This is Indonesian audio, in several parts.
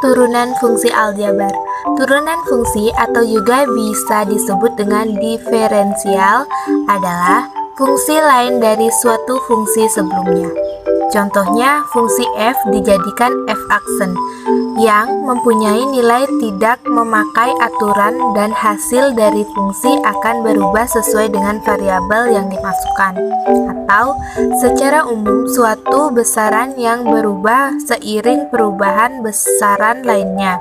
turunan fungsi aljabar. Turunan fungsi atau juga bisa disebut dengan diferensial adalah fungsi lain dari suatu fungsi sebelumnya. Contohnya, fungsi f dijadikan f aksen yang mempunyai nilai tidak memakai aturan dan hasil dari fungsi akan berubah sesuai dengan variabel yang dimasukkan. Atau secara umum suatu besaran yang berubah seiring perubahan besaran lainnya.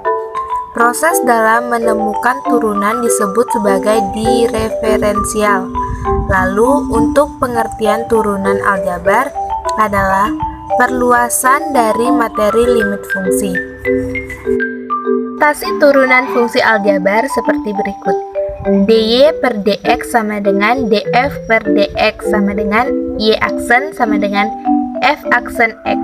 Proses dalam menemukan turunan disebut sebagai diferensial. Lalu untuk pengertian turunan aljabar adalah perluasan dari materi limit fungsi. Notasi turunan fungsi aljabar seperti berikut. dy per dx sama dengan df per dx sama dengan y aksen sama dengan f aksen x.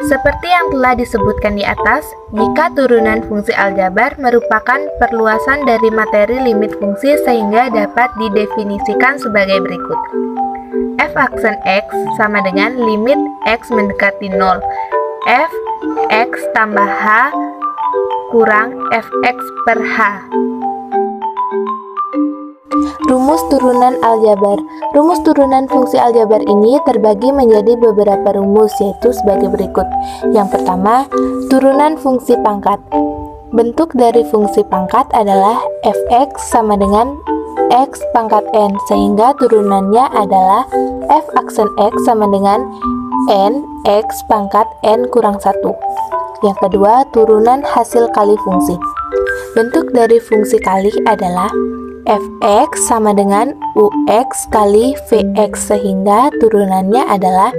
Seperti yang telah disebutkan di atas, jika turunan fungsi aljabar merupakan perluasan dari materi limit fungsi sehingga dapat didefinisikan sebagai berikut. F aksen x sama dengan limit x mendekati 0, f x tambah h kurang fx per h. Rumus turunan aljabar. Rumus turunan fungsi aljabar ini terbagi menjadi beberapa rumus, yaitu sebagai berikut. Yang pertama, turunan fungsi pangkat. Bentuk dari fungsi pangkat adalah fx sama dengan x pangkat n, sehingga turunannya adalah f aksen x sama dengan n x pangkat n kurang 1. Yang kedua, turunan hasil kali fungsi. Bentuk dari fungsi kali adalah fx sama dengan ux kali vx, sehingga turunannya adalah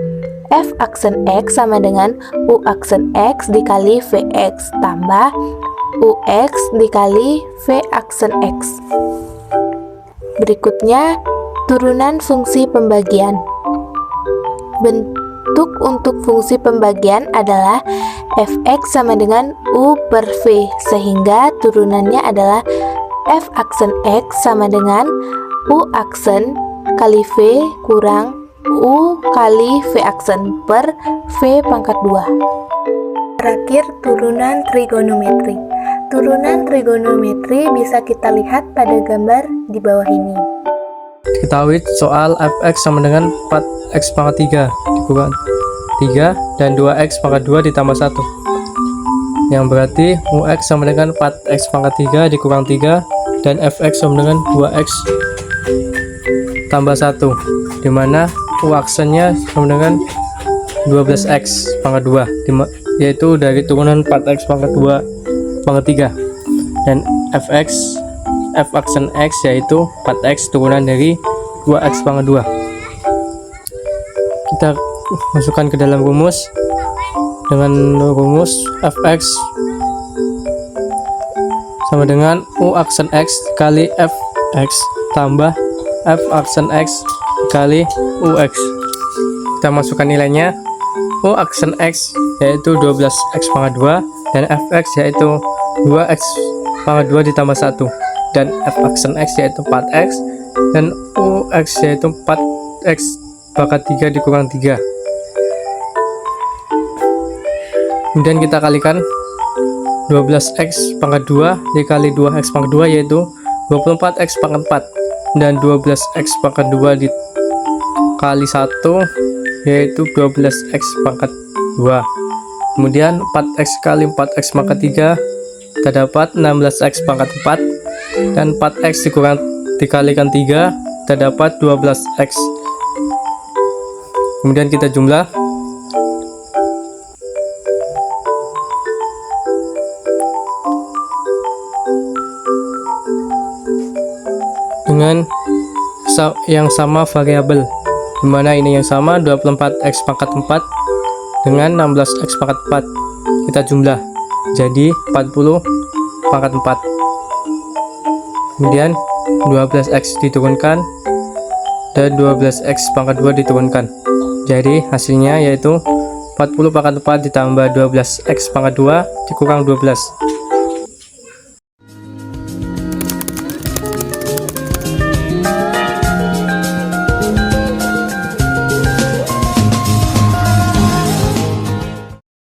f aksen x sama dengan u aksen x dikali vx tambah ux dikali v aksen x. Berikutnya, turunan fungsi pembagian. Bentuk untuk fungsi pembagian adalah fx sama dengan u per v, sehingga turunannya adalah f aksen x sama dengan u aksen kali v kurang u kali v aksen per v pangkat 2. Terakhir, turunan trigonometri. Turunan trigonometri bisa kita lihat pada gambar di bawah ini. Diketahui soal fx sama dengan 4x pangkat 3 dikurang 3 dan 2x pangkat 2 ditambah 1, yang berarti ux sama dengan 4x pangkat 3 dikurang 3 dan fx sama dengan 2x tambah 1, dimana u aksennya sama dengan 12x pangkat 2, yaitu dari turunan 4x pangkat 2 pangkat 3, dan f aksen x yaitu 4x turunan dari 2x pangkat 2. Kita masukkan ke dalam rumus dengan rumus fx sama dengan u aksen x kali fx tambah f aksen x kali ux. Kita masukkan nilainya. U aksen x yaitu 12x pangkat 2 dan fx yaitu 2x pangkat 2 ditambah 1, dan f aksen x yaitu 4x dan ux yaitu 4x pangkat 3 dikurang 3. Kemudian kita kalikan 12x pangkat 2 dikali 2x pangkat 2 yaitu 24x pangkat 4, dan 12x pangkat 2 dikali 1 yaitu 12x pangkat 2. Kemudian 4x kali 4x pangkat 3 kita dapat 16x pangkat 4, dan 4x dikalikan 3 kita dapat 12x. Kemudian kita jumlah. Dengan yang sama variabel, dimana ini yang sama 24x pangkat 4 dengan 16x pangkat 4, kita jumlah jadi 40 pangkat 4. Kemudian 12x diturunkan dan 12x pangkat 2 diturunkan, jadi hasilnya yaitu 40 pangkat 4 ditambah 12x pangkat 2 dikurang 12.